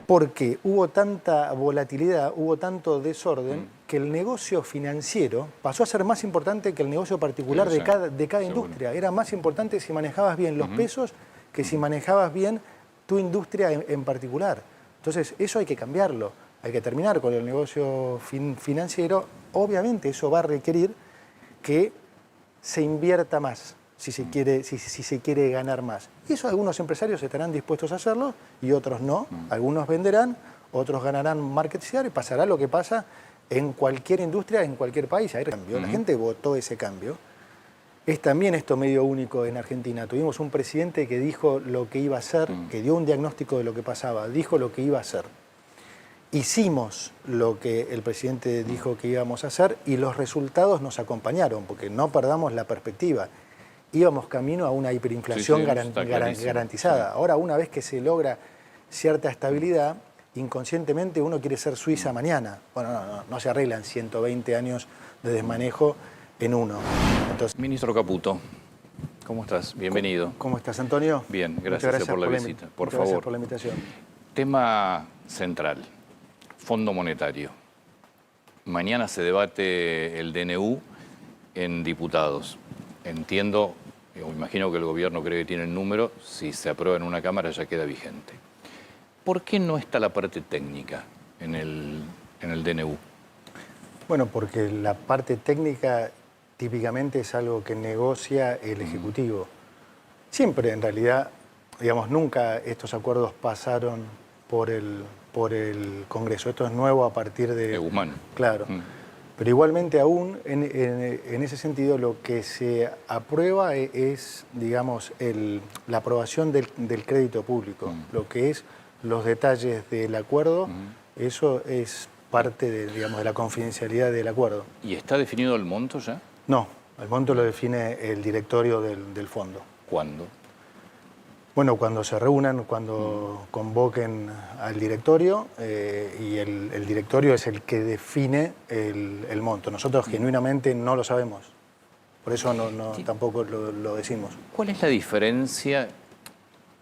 Porque hubo tanta volatilidad, hubo tanto desorden, que el negocio financiero pasó a ser más importante que el negocio particular de cada industria. Era más importante si manejabas bien los pesos que si manejabas bien tu industria en particular. Entonces, eso hay que cambiarlo. Hay que terminar con el negocio financiero. Obviamente, eso va a requerir que se invierta más, si se quiere ganar más. Y eso algunos empresarios estarán dispuestos a hacerlo y otros no. Algunos venderán, otros ganarán market share y pasará lo que pasa en cualquier industria, en cualquier país. Hay cambio. La gente votó ese cambio. Es también esto medio único en Argentina. Tuvimos un presidente que dijo lo que iba a hacer, que dio un diagnóstico de lo que pasaba, dijo lo que iba a hacer. Hicimos lo que el presidente dijo que íbamos a hacer y los resultados nos acompañaron, porque no perdamos la perspectiva. Íbamos camino a una hiperinflación garantizada. Ahora, una vez que se logra cierta estabilidad, inconscientemente uno quiere ser Suiza mañana. Bueno, no se arreglan 120 años de desmanejo en uno. Entonces, Ministro Caputo, ¿cómo estás? Bienvenido. ¿Cómo estás, Antonio? Bien, gracias por la visita. Por favor. Gracias por la invitación. Tema central, Fondo Monetario. Mañana se debate el DNU en diputados. Entiendo, imagino que el gobierno cree que tiene el número, si se aprueba en una Cámara ya queda vigente. ¿Por qué no está la parte técnica en el DNU? Bueno, porque la parte técnica típicamente es algo que negocia el Ejecutivo. Siempre, en realidad, digamos, nunca estos acuerdos pasaron por el Congreso. Esto es nuevo a partir de Guzmán. Claro. Pero igualmente aún, en ese sentido, lo que se aprueba es, digamos, la aprobación del crédito público. Lo que es los detalles del acuerdo, eso es parte de la confidencialidad del acuerdo. ¿Y está definido el monto ya? No, el monto lo define el directorio del fondo. ¿Cuándo? Bueno, cuando se reúnan, cuando convoquen al directorio y el directorio es el que define el monto. Nosotros genuinamente no lo sabemos, por eso tampoco lo decimos. ¿Cuál es la diferencia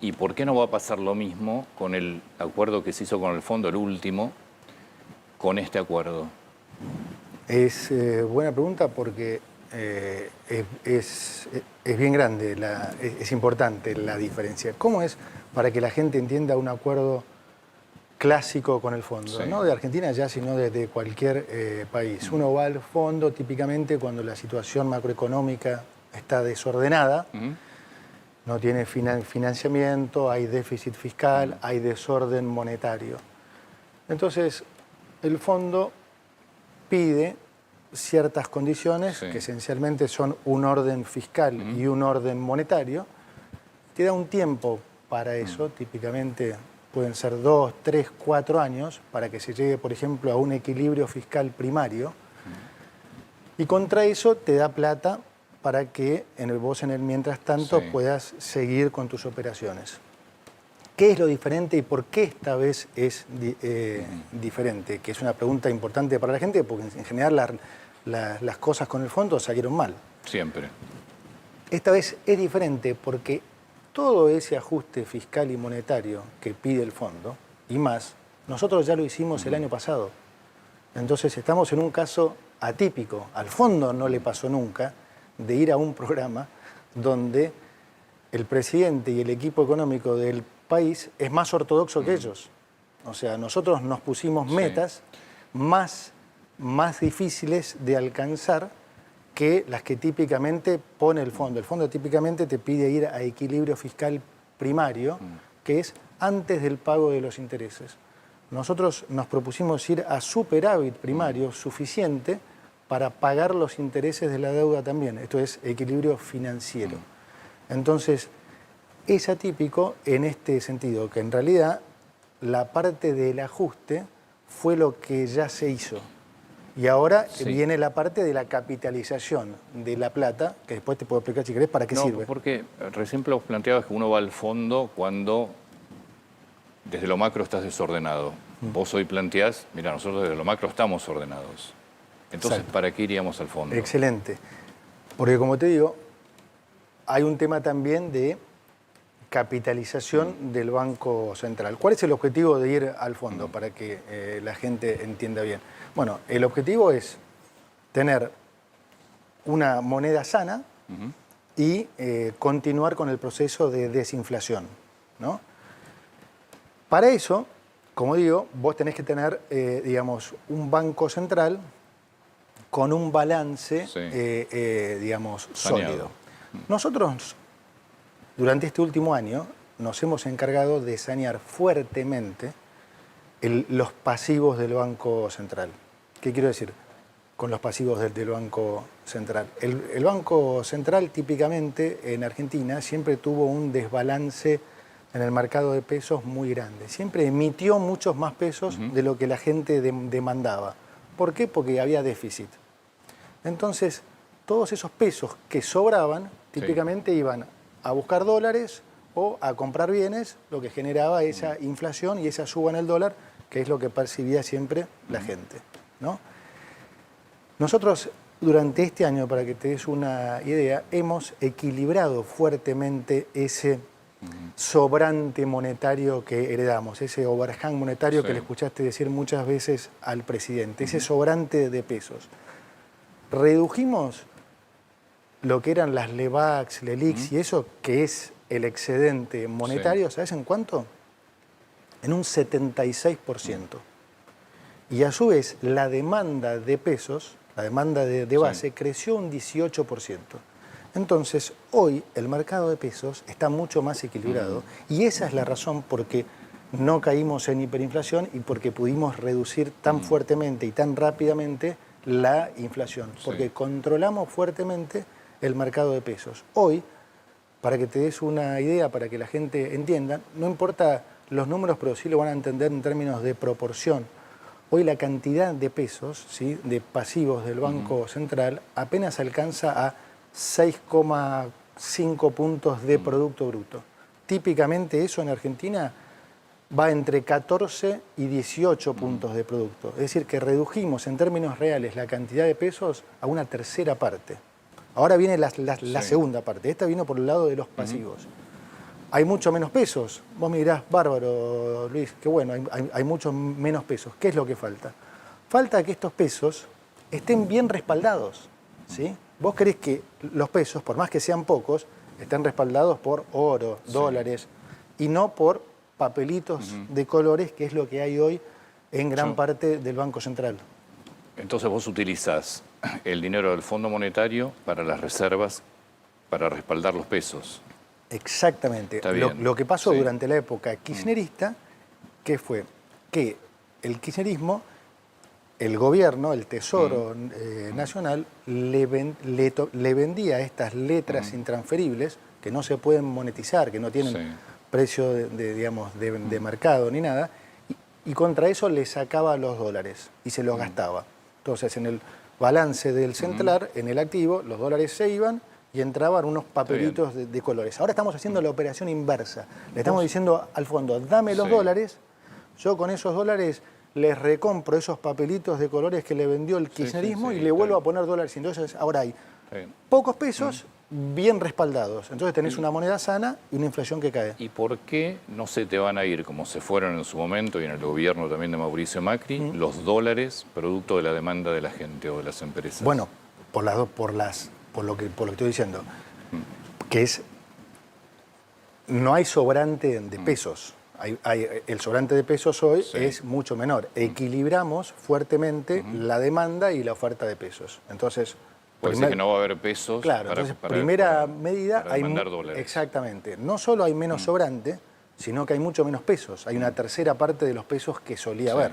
y por qué no va a pasar lo mismo con el acuerdo que se hizo con el fondo, el último, con este acuerdo? Es buena pregunta porque es bien grande, es importante la diferencia. ¿Cómo es para que la gente entienda un acuerdo clásico con el fondo? Sí. No de Argentina ya, sino de cualquier país. Uno va al fondo típicamente cuando la situación macroeconómica está desordenada, no tiene financiamiento, hay déficit fiscal, hay desorden monetario. Entonces, el fondo pide ciertas condiciones que esencialmente son un orden fiscal y un orden monetario. Te da un tiempo para eso, típicamente pueden ser 2, 3, 4 años, para que se llegue, por ejemplo, a un equilibrio fiscal primario. Y contra eso te da plata para que vos en el mientras tanto puedas seguir con tus operaciones. ¿Qué es lo diferente y por qué esta vez es diferente? Que es una pregunta importante para la gente, porque en general las cosas con el fondo salieron mal. Siempre. Esta vez es diferente porque todo ese ajuste fiscal y monetario que pide el fondo, y más, nosotros ya lo hicimos el año pasado. Entonces estamos en un caso atípico. Al fondo no le pasó nunca de ir a un programa donde el presidente y el equipo económico del país es más ortodoxo que ellos. O sea, nosotros nos pusimos metas más difíciles de alcanzar que las que típicamente pone el fondo. El fondo típicamente te pide ir a equilibrio fiscal primario, que es antes del pago de los intereses. Nosotros nos propusimos ir a superávit primario suficiente para pagar los intereses de la deuda también. Esto es equilibrio financiero. Entonces, es atípico en este sentido, que en realidad la parte del ajuste fue lo que ya se hizo. Y ahora viene la parte de la capitalización de la plata, que después te puedo explicar si querés para qué sirve. Porque recién vos planteabas que uno va al fondo cuando desde lo macro estás desordenado. Vos hoy planteás, mira, nosotros desde lo macro estamos ordenados. Entonces, Exacto. ¿para qué iríamos al fondo? Excelente. Porque como te digo, hay un tema también de capitalización del Banco Central. ¿Cuál es el objetivo de ir al fondo para que la gente entienda bien? Bueno, el objetivo es tener una moneda sana y continuar con el proceso de desinflación, ¿no? Para eso, como digo, vos tenés que tener, digamos, un Banco Central con un balance, digamos, sólido. Nosotros, durante este último año, nos hemos encargado de sanear fuertemente los pasivos del Banco Central. ¿Qué quiero decir con los pasivos del Banco Central? El Banco Central, típicamente, en Argentina, siempre tuvo un desbalance en el mercado de pesos muy grande. Siempre emitió muchos más pesos de lo que la gente demandaba. ¿Por qué? Porque había déficit. Entonces, todos esos pesos que sobraban, típicamente iban a buscar dólares o a comprar bienes, lo que generaba esa inflación y esa suba en el dólar, que es lo que percibía siempre la gente, ¿no? Nosotros, durante este año, para que te des una idea, hemos equilibrado fuertemente ese sobrante monetario que heredamos, ese overhang monetario que le escuchaste decir muchas veces al presidente, ese sobrante de pesos. Redujimos lo que eran las LEVAX, LELIX y eso, que es el excedente monetario, ¿sabes en cuánto? En un 76%. Y a su vez, la demanda de pesos, la demanda de base, creció un 18%. Entonces, hoy el mercado de pesos está mucho más equilibrado y esa es la razón por qué no caímos en hiperinflación y porque pudimos reducir tan fuertemente y tan rápidamente la inflación, porque controlamos fuertemente el mercado de pesos. Hoy, para que te des una idea, para que la gente entienda, no importa los números, pero sí lo van a entender en términos de proporción. Hoy la cantidad de pesos, ¿sí?, de pasivos del Banco Central apenas alcanza a 6,5 puntos de Producto Bruto. Típicamente eso en Argentina va entre 14 y 18 puntos de producto. Es decir, que redujimos en términos reales la cantidad de pesos a una tercera parte. Ahora viene la segunda parte. Esta vino por el lado de los pasivos. Hay mucho menos pesos. Vos me dirás, bárbaro, Luis, qué bueno, hay mucho menos pesos. ¿Qué es lo que falta? Falta que estos pesos estén bien respaldados, ¿sí? Vos querés que los pesos, por más que sean pocos, estén respaldados por oro, dólares, y no por papelitos de colores, que es lo que hay hoy en gran parte del Banco Central. Entonces vos utilizás el dinero del Fondo Monetario para las reservas, para respaldar los pesos. Exactamente. Lo que pasó durante la época kirchnerista, que fue que el kirchnerismo, el gobierno, el Tesoro Nacional, le vendía estas letras intransferibles que no se pueden monetizar, que no tienen precio de mercado ni nada, y contra eso le sacaba los dólares y se los gastaba. Entonces, en el balance del central, en el activo, los dólares se iban y entraban unos papelitos de colores. Ahora estamos haciendo la operación inversa. Le estamos diciendo al fondo, dame los dólares, yo con esos dólares les recompro esos papelitos de colores que le vendió el kirchnerismo y le vuelvo a poner dólares. Entonces, ahora hay pocos pesos bien respaldados. Entonces tenés una moneda sana y una inflación que cae. ¿Y por qué no se te van a ir, como se fueron en su momento y en el gobierno también de Mauricio Macri, los dólares producto de la demanda de la gente o de las empresas? Bueno, por lo que estoy diciendo, que es, no hay sobrante de pesos. El sobrante de pesos hoy es mucho menor. Equilibramos fuertemente la demanda y la oferta de pesos. Entonces, puede ser que no va a haber pesos primera medida, para demandar dólares. Exactamente. No solo hay menos sobrante, sino que hay mucho menos pesos. Hay una tercera parte de los pesos que solía haber.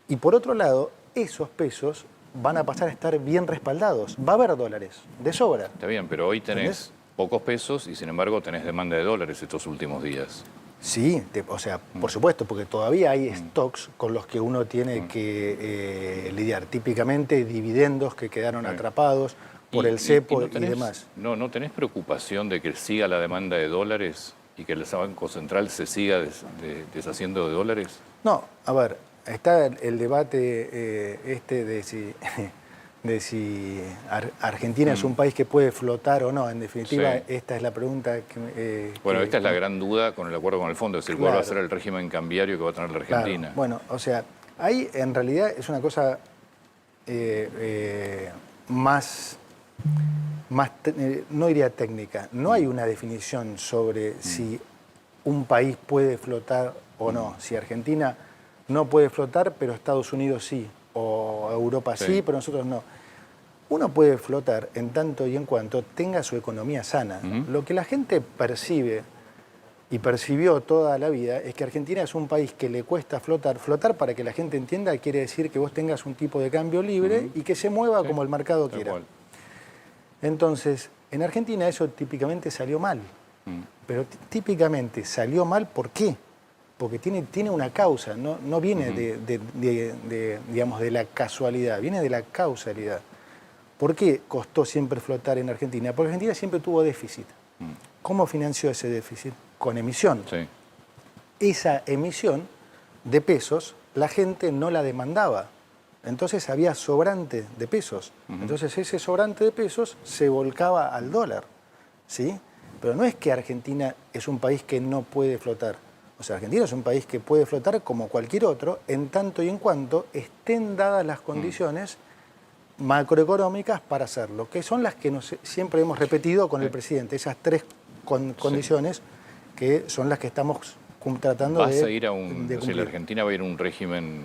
Y por otro lado, esos pesos van a pasar a estar bien respaldados. Va a haber dólares, de sobra. Está bien, pero hoy tenés pocos pesos y sin embargo tenés demanda de dólares estos últimos días. Sí, o sea, por supuesto, porque todavía hay stocks con los que uno tiene que lidiar. Típicamente dividendos que quedaron atrapados por el cepo y demás. ¿No tenés preocupación de que siga la demanda de dólares y que el Banco Central se siga deshaciendo de dólares? No, a ver, está el debate de si si Argentina es un país que puede flotar o no. En definitiva, Sí. esta es la pregunta Bueno, que- esta es la gran duda con el acuerdo con el fondo, es decir, cuál va a ser el régimen cambiario que va a tener la Argentina. Claro. Bueno, o sea, ahí en realidad es una cosa más no diría técnica. No hay una definición sobre si un país puede flotar o no. Si Argentina no puede flotar, pero Estados Unidos sí. O Europa sí, pero nosotros no. Uno puede flotar en tanto y en cuanto tenga su economía sana. Lo que la gente percibe y percibió toda la vida es que Argentina es un país que le cuesta flotar. Flotar, para que la gente entienda, quiere decir que vos tengas un tipo de cambio libre y que se mueva como el mercado Tal quiera. cual. Entonces, en Argentina eso típicamente salió mal. Pero típicamente salió mal, ¿por qué? Porque tiene una causa, no viene digamos, de la casualidad, viene de la causalidad. ¿Por qué costó siempre flotar en Argentina? Porque Argentina siempre tuvo déficit. ¿Cómo financió ese déficit? Con emisión. Sí. Esa emisión de pesos la gente no la demandaba. Entonces había sobrante de pesos. Entonces ese sobrante de pesos se volcaba al dólar. ¿Sí? Pero no es que Argentina es un país que no puede flotar. O sea, Argentina es un país que puede flotar como cualquier otro, en tanto y en cuanto estén dadas las condiciones macroeconómicas para hacerlo, que son las que siempre hemos repetido con el presidente, esas tres condiciones que son las que estamos tratando ¿Vas de a ir a de la cumplir. Argentina va a ir a un régimen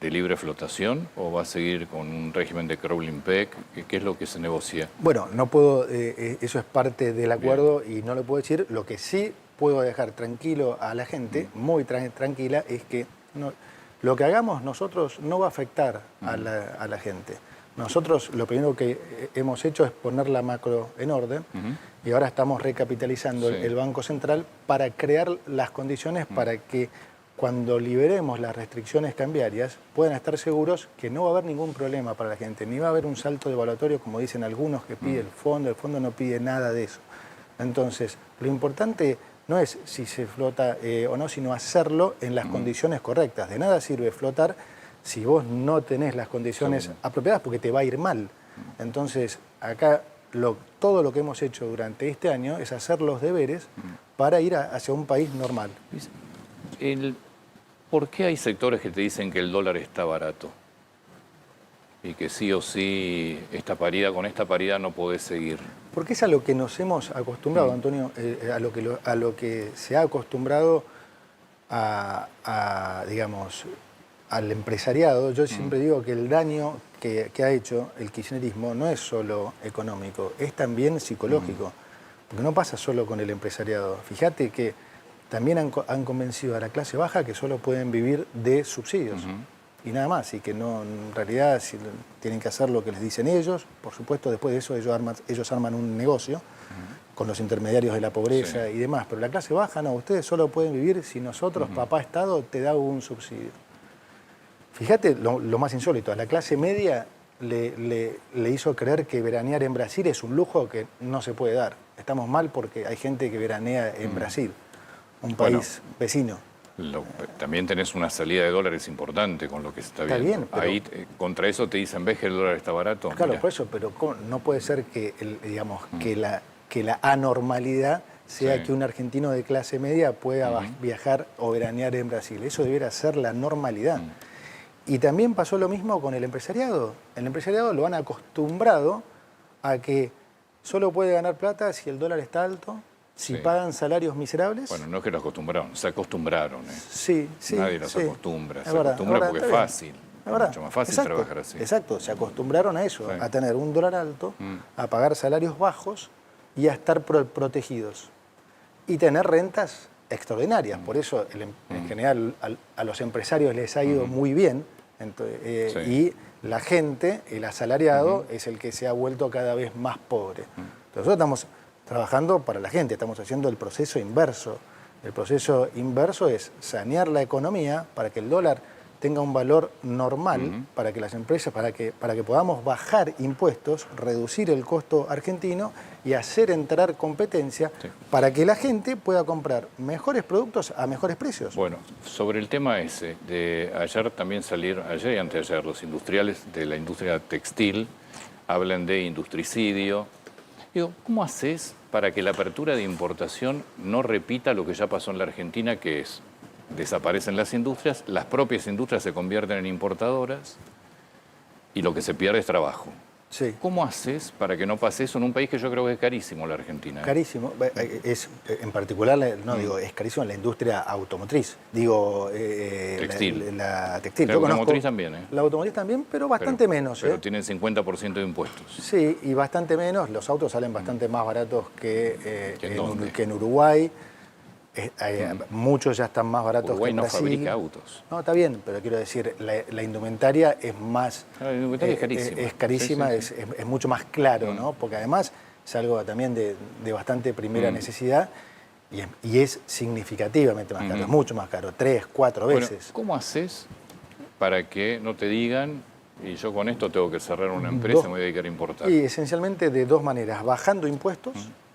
de libre flotación o va a seguir con un régimen de crawling peg? ¿Qué es lo que se negocia? Bueno, no puedo, eso es parte del acuerdo y no lo puedo decir. Lo que sí puedo dejar tranquilo a la gente, muy tranquila, es que lo que hagamos nosotros no va a afectar a la gente. Nosotros lo primero que hemos hecho es poner la macro en orden y ahora estamos recapitalizando el Banco Central para crear las condiciones para que cuando liberemos las restricciones cambiarias puedan estar seguros que no va a haber ningún problema para la gente, ni va a haber un salto devaluatorio como dicen algunos que pide el fondo no pide nada de eso. Entonces, lo importante no es si se flota o no, sino hacerlo en las condiciones correctas. De nada sirve flotar si vos no tenés las condiciones apropiadas porque te va a ir mal. Entonces, acá todo lo que hemos hecho durante este año es hacer los deberes para ir hacia un país normal. ¿Por qué hay sectores que te dicen que el dólar está barato? Y que sí o sí con esta paridad no podés seguir. Porque es a lo que nos hemos acostumbrado, Antonio, a lo que se ha acostumbrado digamos, al empresariado. Yo siempre digo que el daño que ha hecho el kirchnerismo no es solo económico, es también psicológico, porque no pasa solo con el empresariado. Fíjate que también han convencido a la clase baja que solo pueden vivir de subsidios y nada más, y que no, en realidad si tienen que hacer lo que les dicen ellos. Por supuesto, después de eso ellos arman un negocio con los intermediarios de la pobreza y demás, pero la clase baja no, ustedes solo pueden vivir si nosotros, papá Estado, te da un subsidio. Fíjate lo más insólito, a la clase media le hizo creer que veranear en Brasil es un lujo que no se puede dar. Estamos mal porque hay gente que veranea en Brasil, un país vecino. También tenés una salida de dólares importante con lo que se está viendo. Bien, pero ahí contra eso te dicen, ¿ves que el dólar está barato? Claro, Mirá. por eso, pero no puede ser que, que la anormalidad sea que un argentino de clase media pueda viajar o veranear en Brasil. Eso debiera ser la normalidad. Y también pasó lo mismo con el empresariado. El empresariado lo han acostumbrado a que solo puede ganar plata si el dólar está alto, si pagan salarios miserables. Bueno, no es que lo acostumbraron, se acostumbraron. Sí. Nadie los acostumbra. Es Se verdad, acostumbra porque está es bien. fácil. Es verdad. Mucho más fácil Exacto, trabajar así. Exacto, se acostumbraron a eso, a tener un dólar alto, a pagar salarios bajos y a estar protegidos. Y tener rentas extraordinarias. Por eso, en general, a los empresarios les ha ido muy bien. Y la gente, el asalariado, es el que se ha vuelto cada vez más pobre. Entonces, nosotros estamos trabajando para la gente, estamos haciendo el proceso inverso. El proceso inverso es sanear la economía para que el dólar tenga un valor normal para que las empresas, para que podamos bajar impuestos, reducir el costo argentino y hacer entrar competencia para que la gente pueda comprar mejores productos a mejores precios. Bueno, sobre el tema ese, de ayer también ayer y anteayer, los industriales de la industria textil hablan de industricidio. Digo, ¿cómo haces para que la apertura de importación no repita lo que ya pasó en la Argentina, que es, desaparecen las industrias, las propias industrias se convierten en importadoras y lo que se pierde es trabajo? Sí. ¿Cómo haces para que no pase eso en un país que yo creo que es carísimo, la Argentina? Carísimo. Es, en particular, no digo, es carísimo la industria automotriz. Digo, textil. La textil. Pero la automotriz también, ¿eh? La automotriz también, pero bastante menos. Pero tienen 50% de impuestos. Sí, y bastante menos. Los autos salen bastante más baratos que en Uruguay. Muchos ya están más baratos Uruguay que en no Brasil. fabrica autos. No, está bien, pero quiero decir, la indumentaria es más... La indumentaria es carísima. Es carísima, sí. Es mucho más claro, ¿no? Porque además es algo también de bastante primera necesidad y es significativamente más caro, es mucho más caro, 3, 4 veces. Bueno, ¿cómo haces para que no te digan, y yo con esto tengo que cerrar una empresa y me voy a dedicar a importar? Y esencialmente de dos maneras, bajando impuestos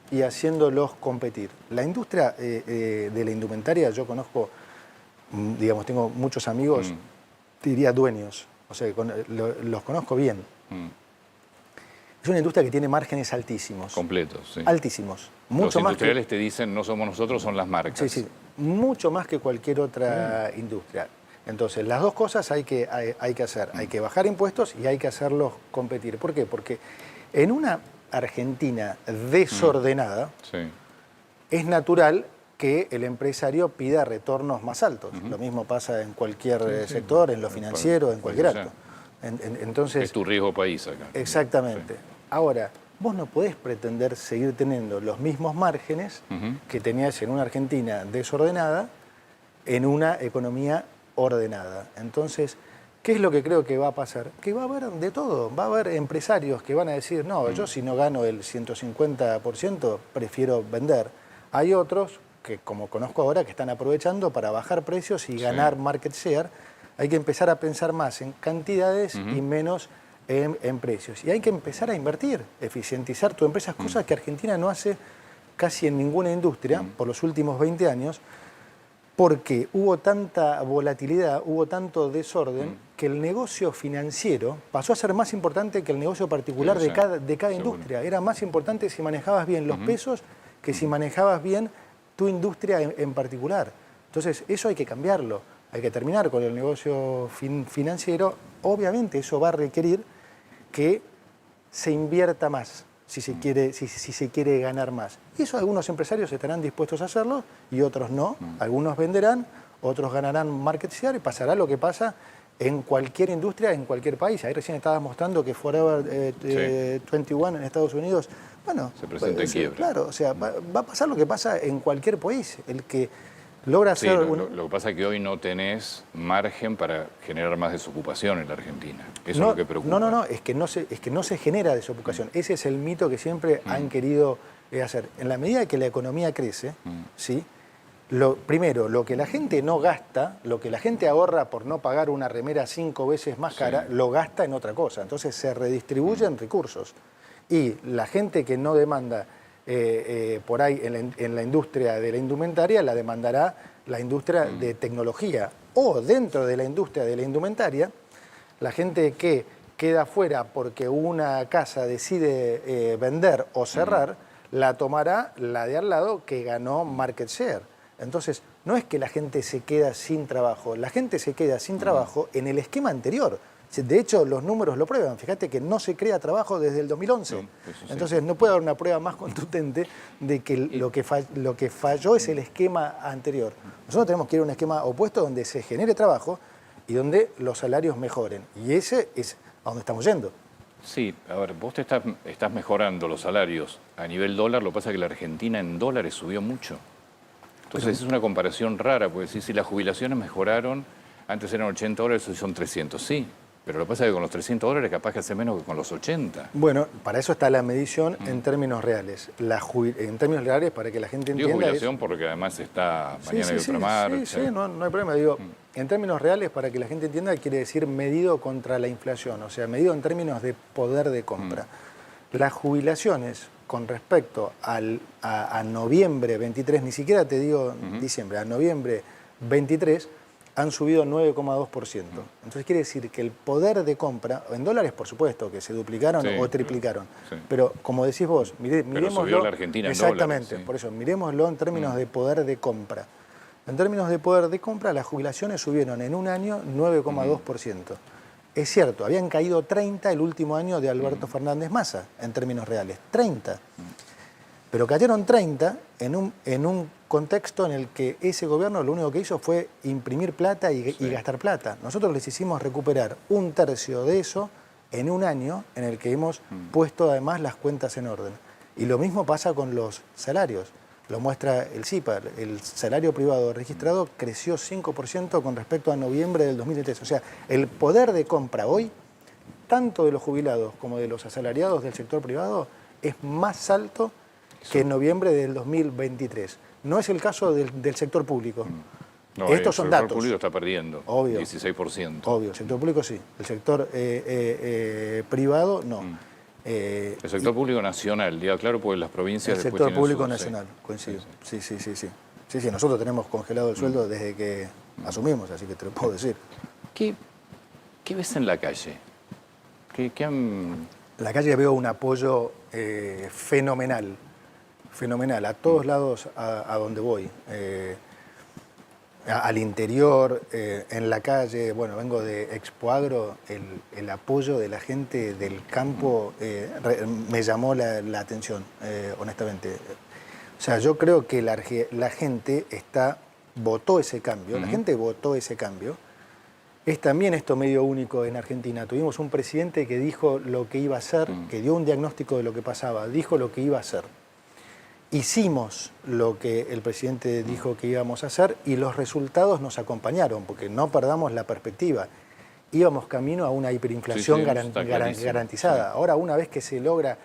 y haciéndolos competir. La industria de la indumentaria, yo conozco, digamos, tengo muchos amigos, diría dueños, o sea, los conozco bien. Es una industria que tiene márgenes altísimos. Completos, sí. Altísimos. Mucho Los más industriales que, te dicen, no somos nosotros, son las marcas. sí, sí, mucho más que cualquier otra industria. Entonces, las dos cosas hay que hacer. Hay que bajar impuestos y hay que hacerlos competir. ¿Por qué? Porque en una Argentina desordenada, es natural que el empresario pida retornos más altos. Lo mismo pasa en cualquier sector, en lo financiero, en cualquier acto. Entonces, es tu riesgo país acá. Exactamente. Sí. Ahora, vos no podés pretender seguir teniendo los mismos márgenes que tenías en una Argentina desordenada en una economía ordenada. Entonces, ¿qué es lo que creo que va a pasar? Que va a haber de todo. Va a haber empresarios que van a decir, no, yo si no gano el 150%, prefiero vender. Hay otros que, como conozco ahora, que están aprovechando para bajar precios y ganar market share. Hay que empezar a pensar más en cantidades y menos en precios. Y hay que empezar a invertir, eficientizar tu empresa, cosas que Argentina no hace casi en ninguna industria por los últimos 20 años, porque hubo tanta volatilidad, hubo tanto desorden, que el negocio financiero pasó a ser más importante que el negocio particular de cada industria. Era más importante si manejabas bien los pesos que si manejabas bien tu industria en particular. Entonces, eso hay que cambiarlo. Hay que terminar con el negocio financiero. Obviamente, eso va a requerir que se invierta más, si se quiere ganar más. Y eso algunos empresarios estarán dispuestos a hacerlo y otros no. Algunos venderán, otros ganarán market share y pasará lo que pasa en cualquier industria, en cualquier país. Ahí recién estabas mostrando que Forever 21 en Estados Unidos, bueno, se presenta en quiebra. Claro, o sea, va a pasar lo que pasa en cualquier país. El que logra hacer... Lo que pasa es que hoy no tenés margen para generar más desocupación en la Argentina. Eso es lo que preocupa. No, es que no se genera desocupación. Ese es el mito que siempre han querido hacer. En la medida que la economía crece, ¿sí? Primero, lo que la gente no gasta, lo que la gente ahorra por no pagar una remera 5 veces más cara, lo gasta en otra cosa. Entonces se redistribuyen recursos. Y la gente que no demanda por ahí en la industria de la indumentaria, la demandará la industria de tecnología. O dentro de la industria de la indumentaria, la gente que queda fuera porque una casa decide vender o cerrar, la tomará la de al lado que ganó market share. Entonces, no es que la gente se queda sin trabajo, la gente se queda sin trabajo en el esquema anterior. De hecho, los números lo prueban. Fíjate que no se crea trabajo desde el 2011. Entonces, no puede haber una prueba más contundente de que lo que falló es el esquema anterior. Nosotros tenemos que ir a un esquema opuesto donde se genere trabajo y donde los salarios mejoren. Y ese es a donde estamos yendo. Sí, a ver, vos te estás mejorando los salarios a nivel dólar, lo que pasa es que la Argentina en dólares subió mucho. Entonces es una comparación rara, porque si las jubilaciones mejoraron, antes eran $80, hoy son 300, sí. Pero lo que pasa es que con los $300 capaz que hace menos que con los 80. Bueno, para eso está la medición en términos reales. En términos reales, para que la gente Digo entienda... jubilación porque además está mañana hay otra marcha. Sí, no hay problema. Digo, en términos reales, para que la gente entienda, quiere decir medido contra la inflación, o sea, medido en términos de poder de compra. Las jubilaciones con respecto a noviembre 23, ni siquiera te digo diciembre, a noviembre 23, han subido 9,2%. Entonces quiere decir que el poder de compra, en dólares por supuesto, que se duplicaron o triplicaron, pero como decís vos, miremoslo... subió la Argentina en exactamente, dólares, por eso, miremoslo en términos de poder de compra. En términos de poder de compra, las jubilaciones subieron en un año 9,2%. Es cierto, habían caído 30 el último año de Alberto Fernández Massa, en términos reales, 30. Pero cayeron 30 en un contexto en el que ese gobierno lo único que hizo fue imprimir plata y gastar plata. Nosotros les hicimos recuperar un tercio de eso en un año en el que hemos puesto además las cuentas en orden. Y lo mismo pasa con los salarios. Lo muestra el CIPAR. El salario privado registrado creció 5% con respecto a noviembre del 2003. O sea, el poder de compra hoy, tanto de los jubilados como de los asalariados del sector privado, es más alto que en noviembre del 2023. No es el caso del sector público. No, estos son datos. El sector público está perdiendo, obvio, 16%. Obvio, el sector público sí. El sector privado no. El sector público nacional, diga claro, porque las provincias... El sector público nacional, coincido. Sí, nosotros tenemos congelado el sueldo desde que asumimos, así que te lo puedo decir. ¿Qué ves en la calle? En la calle veo un apoyo fenomenal, a todos lados a donde voy. Al interior, en la calle, bueno, vengo de Expo Agro, el apoyo de la gente del campo me llamó la atención, honestamente. O sea, yo creo que la gente votó ese cambio, la gente votó ese cambio. Es también esto medio único en Argentina. Tuvimos un presidente que dijo lo que iba a hacer, que dio un diagnóstico de lo que pasaba, dijo lo que iba a hacer. Hicimos lo que el presidente dijo que íbamos a hacer y los resultados nos acompañaron, porque no perdamos la perspectiva. Íbamos camino a una hiperinflación garantizada. Ahora, una vez que se logra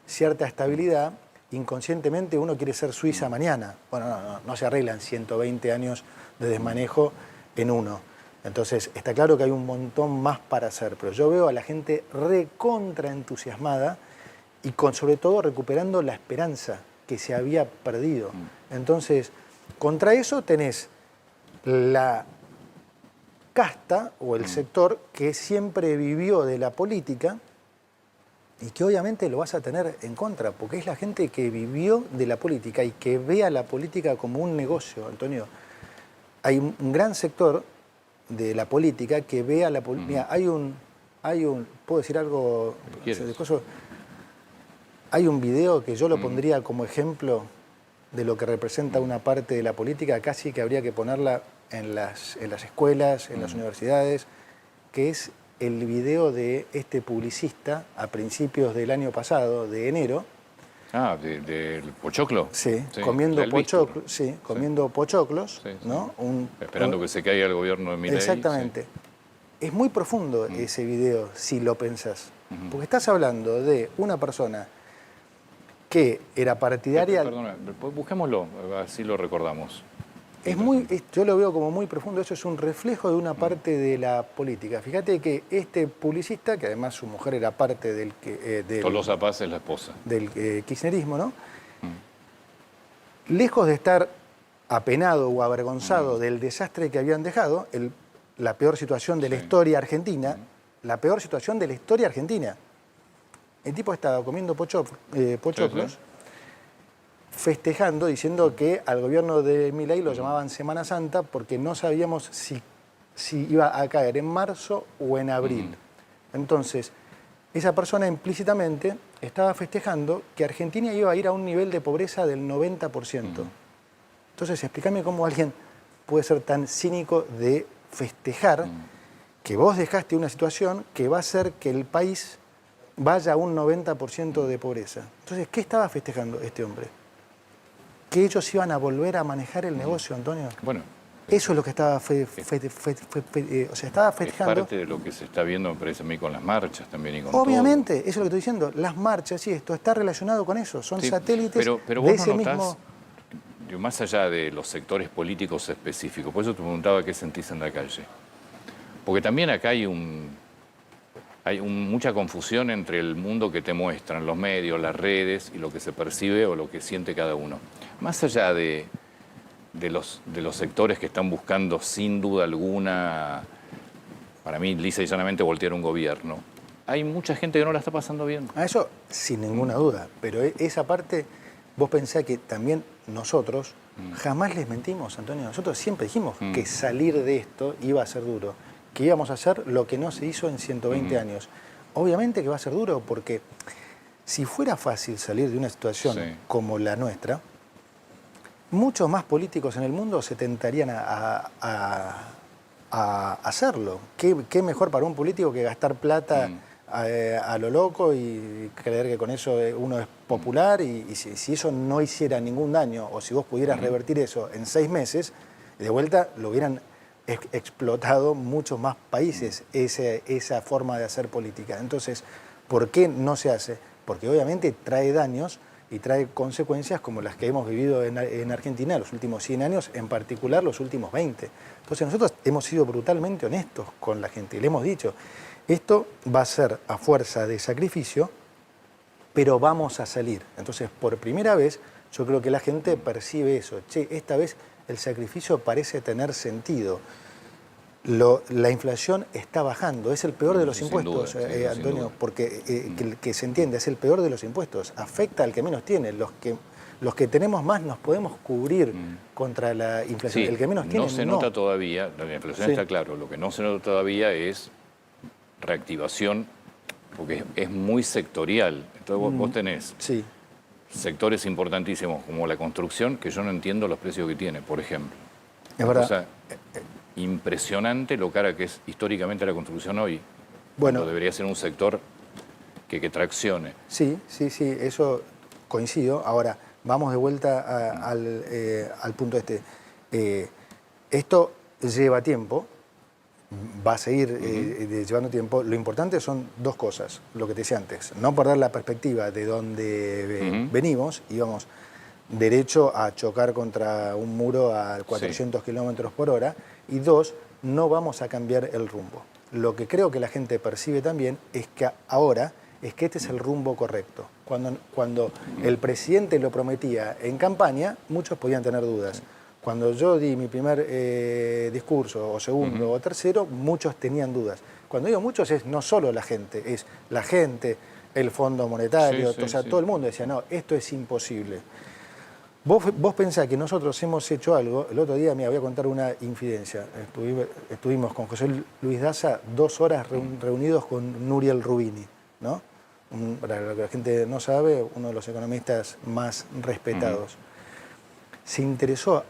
cierta estabilidad, inconscientemente uno quiere ser Suiza mañana. Bueno, no se arreglan 120 años de desmanejo en uno. Entonces, está claro que hay un montón más para hacer, pero yo veo a la gente recontra entusiasmada y sobre todo recuperando la esperanza que se había perdido. Entonces, contra eso tenés la casta o el sector que siempre vivió de la política y que obviamente lo vas a tener en contra, porque es la gente que vivió de la política y que ve a la política como un negocio, Antonio. Hay un gran sector de la política que ve a la política... ¿Puedo decir algo? Hay un video que yo lo pondría como ejemplo de lo que representa una parte de la política, casi que habría que ponerla en las escuelas, en las universidades, que es el video de este publicista a principios del año pasado, de enero. Ah, ¿del pochoclo? Sí, comiendo pochoclos, ¿no? Esperando que se caiga el gobierno de Milei. Exactamente. Sí. Es muy profundo ese video, si lo pensás. Porque estás hablando de una persona que era partidaria... Perdona, busquémoslo, así lo recordamos. Yo lo veo como muy profundo, eso es un reflejo de una parte de la política. Fíjate que este publicista, que además su mujer era parte del Tolosa Paz es la esposa. Del kirchnerismo, ¿no? Lejos de estar apenado o avergonzado del desastre que habían dejado, la peor situación de la historia argentina, la peor situación de la historia argentina. El tipo estaba comiendo pochoclos, festejando, diciendo que al gobierno de Milei lo llamaban Semana Santa porque no sabíamos si iba a caer en marzo o en abril. Entonces, esa persona implícitamente estaba festejando que Argentina iba a ir a un nivel de pobreza del 90%. Entonces, explícame cómo alguien puede ser tan cínico de festejar que vos dejaste una situación que va a hacer que el país vaya a un 90% de pobreza. Entonces, ¿qué estaba festejando este hombre? Que ellos iban a volver a manejar el negocio, Antonio. Bueno, Eso es lo que estaba, o sea, estaba Es festejando. parte de lo que se está viendo, me parece a mí, con las marchas también y con Obviamente, todo. eso es lo que estoy diciendo. Las marchas y esto está relacionado con eso. Son Sí, satélites pero de vos ese no notás, mismo. digo, más allá de los sectores políticos específicos, por eso te preguntaba qué sentís en la calle. Porque también acá hay mucha confusión entre el mundo que te muestran los medios, las redes y lo que se percibe o lo que siente cada uno. Más allá de los sectores que están buscando sin duda alguna, para mí, lisa y llanamente voltear un gobierno, hay mucha gente que no la está pasando bien. A eso sin ninguna duda. Pero esa parte, vos pensás que también nosotros jamás les mentimos, Antonio. Nosotros siempre dijimos que salir de esto iba a ser duro, que íbamos a hacer lo que no se hizo en 120 años. Obviamente que va a ser duro porque si fuera fácil salir de una situación como la nuestra, muchos más políticos en el mundo se tentarían a hacerlo. ¿Qué mejor para un político que gastar plata a lo loco y creer que con eso uno es popular? Y si eso no hiciera ningún daño, o si vos pudieras revertir eso en 6 meses, de vuelta lo hubieran explotado muchos más países, esa forma de hacer política. Entonces, ¿por qué no se hace? Porque obviamente trae daños y trae consecuencias como las que hemos vivido en Argentina los últimos 100 años, en particular los últimos 20. Entonces nosotros hemos sido brutalmente honestos con la gente y le hemos dicho, esto va a ser a fuerza de sacrificio, pero vamos a salir. Entonces, por primera vez, yo creo que la gente percibe eso. Che, esta vez el sacrificio parece tener sentido. La inflación está bajando, es el peor de los impuestos, Sin duda, Antonio, porque que se entiende, es el peor de los impuestos, afecta al que menos tiene, los que tenemos más nos podemos cubrir contra la inflación, Sí, el que menos tiene no se nota todavía, la inflación está claro, lo que no se nota todavía es reactivación, porque es muy sectorial, entonces vos tenés sectores importantísimos como la construcción, que yo no entiendo los precios que tiene, por ejemplo. Es verdad. O sea, impresionante lo cara que es históricamente la construcción hoy. Bueno, cuando debería ser un sector que traccione. Sí, eso coincido. Ahora, vamos de vuelta al punto este. Esto lleva tiempo, va a seguir llevando tiempo. Lo importante son dos cosas, lo que te decía antes. No perder la perspectiva de donde venimos y vamos derecho a chocar contra un muro a 400 kilómetros por hora. Y dos, no vamos a cambiar el rumbo. Lo que creo que la gente percibe también es que ahora es que este es el rumbo correcto. Cuando el presidente lo prometía en campaña, muchos podían tener dudas. Cuando yo di mi primer discurso, o segundo, o tercero, muchos tenían dudas. Cuando digo muchos es no solo la gente, es la gente, el Fondo Monetario, todo el mundo decía, no, esto es imposible. Vos pensás que nosotros hemos hecho algo. El otro día me voy a contar una infidencia. Estuvimos con José Luis Daza 2 horas reunidos con Núriel Rubini, ¿no? Para lo que la gente no sabe, uno de los economistas más respetados. Se interesó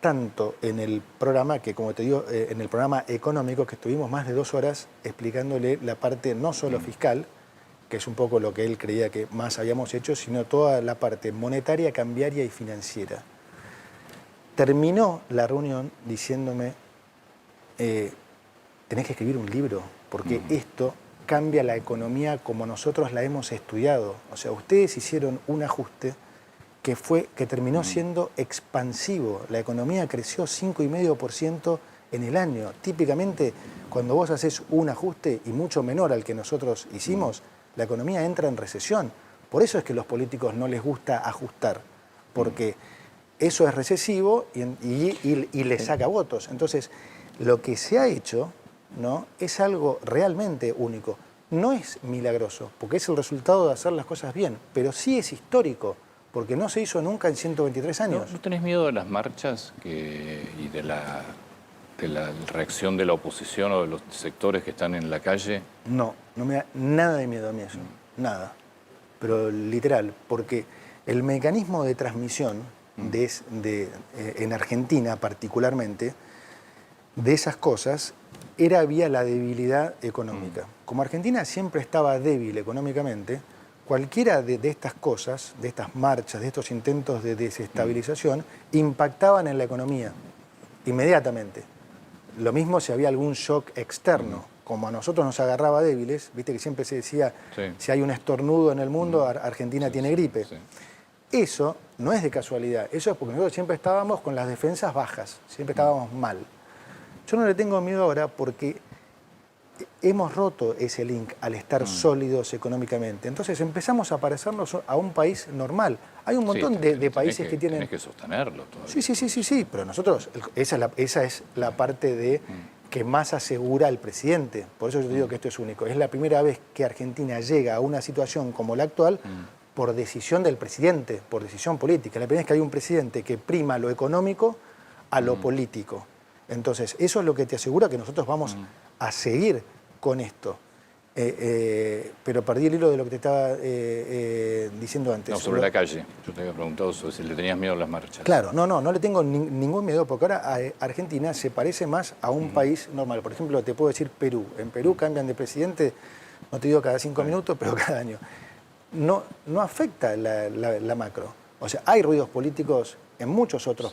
tanto en el programa que, como te digo, en el programa económico, que estuvimos más de 2 horas explicándole la parte no solo fiscal, que es un poco lo que él creía que más habíamos hecho, sino toda la parte monetaria, cambiaria y financiera. Terminó la reunión diciéndome, tenés que escribir un libro, porque esto cambia la economía como nosotros la hemos estudiado. O sea, ustedes hicieron un ajuste que terminó siendo expansivo. La economía creció 5,5% en el año. Típicamente, cuando vos haces un ajuste, y mucho menor al que nosotros hicimos, la economía entra en recesión. Por eso es que a los políticos no les gusta ajustar, porque eso es recesivo y les saca votos. Entonces, lo que se ha hecho, ¿no?, es algo realmente único. No es milagroso, porque es el resultado de hacer las cosas bien, pero sí es histórico, porque no se hizo nunca en 123 años. ¿No tenés miedo de las marchas y de la reacción de la oposición o de los sectores que están en la calle? No me da nada de miedo a mí eso, nada. Pero literal, porque el mecanismo de transmisión en Argentina particularmente, de esas cosas, era vía la debilidad económica. Como Argentina siempre estaba débil económicamente, cualquiera de estas cosas, de estas marchas, de estos intentos de desestabilización, impactaban en la economía. inmediatamente. Lo mismo si había algún shock externo. Como a nosotros nos agarraba débiles, viste que siempre se decía, si hay un estornudo en el mundo, Argentina tiene gripe. Eso no es de casualidad, eso es porque nosotros siempre estábamos con las defensas bajas, siempre estábamos mal. Yo no le tengo miedo ahora porque hemos roto ese link al estar sólidos económicamente. Entonces empezamos a parecernos a un país normal. Hay un montón de países que tienen... Tienes que sostenerlo todavía. Sí, pero nosotros, esa es la parte de que más asegura el presidente. Por eso yo te digo que esto es único. Es la primera vez que Argentina llega a una situación como la actual por decisión del presidente, por decisión política. La primera vez que hay un presidente que prima lo económico a lo político. Entonces, eso es lo que te asegura que nosotros vamos a seguir con esto. Pero perdí el hilo de lo que te estaba diciendo antes. No, sobre la calle. Yo te había preguntado sobre si le tenías miedo a las marchas. Claro, no le tengo ningún miedo, porque ahora Argentina se parece más a un país normal. Por ejemplo, te puedo decir Perú. En Perú cambian de presidente, no te digo cada 5 minutos, pero cada año. No afecta la macro. O sea, hay ruidos políticos en muchos otros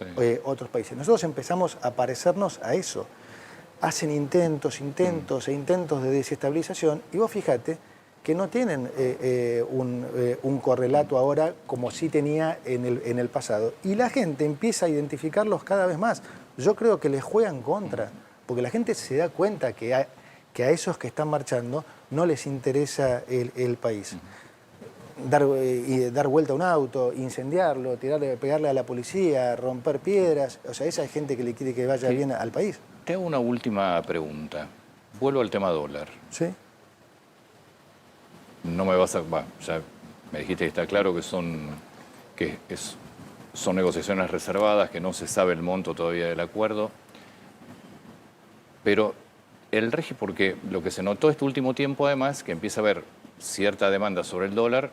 países. Nosotros empezamos a parecernos a eso. Hacen intentos de desestabilización y vos fíjate que no tienen un correlato ahora como sí tenía en el pasado. Y la gente empieza a identificarlos cada vez más. Yo creo que les juegan contra, porque la gente se da cuenta que a esos que están marchando no les interesa el país. Dar vuelta a un auto, incendiarlo, pegarle a la policía, romper piedras. O sea, esa es gente que le quiere que vaya bien al país. Te hago una última pregunta. Vuelvo al tema dólar. Sí. No me vas a... ya me dijiste que está claro que son negociaciones reservadas, que no se sabe el monto todavía del acuerdo. Pero el régimen, porque lo que se notó este último tiempo además, que empieza a haber cierta demanda sobre el dólar,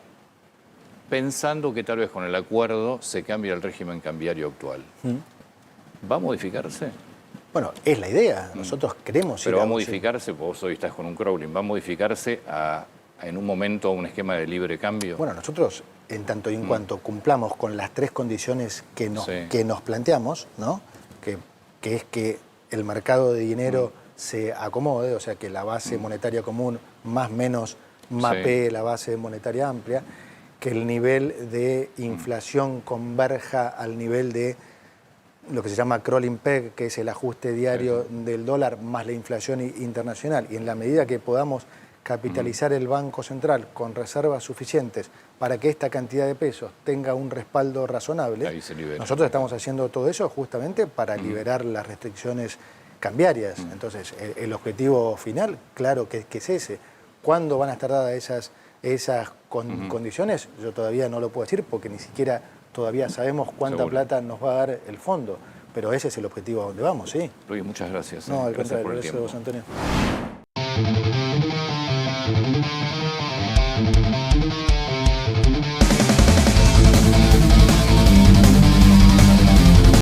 pensando que tal vez con el acuerdo se cambie el régimen cambiario actual. ¿Va a modificarse? Bueno, es la idea. Nosotros queremos... Pero va a modificarse, vos hoy estás con un crawling, ¿va a modificarse en un momento a un esquema de libre cambio? Bueno, nosotros, en tanto y en cuanto cumplamos con las 3 condiciones que nos planteamos, ¿no? Que es que el mercado de dinero se acomode, o sea, que la base monetaria común más menos mapee la base monetaria amplia, que el nivel de inflación converja al nivel de lo que se llama crawling peg, que es el ajuste diario del dólar más la inflación internacional. Y en la medida que podamos capitalizar el Banco Central con reservas suficientes para que esta cantidad de pesos tenga un respaldo razonable, ahí se libera. Nosotros estamos haciendo todo eso justamente para liberar las restricciones cambiarias. Entonces, el objetivo final, claro que es ese. ¿Cuándo van a estar dadas esas condiciones? Yo todavía no lo puedo decir porque ni siquiera todavía sabemos cuánta plata nos va a dar el fondo. Pero ese es el objetivo a donde vamos, sí. Luis, muchas gracias. No, al Gracias contrario, por el gracias a tiempo. vos, Antonio.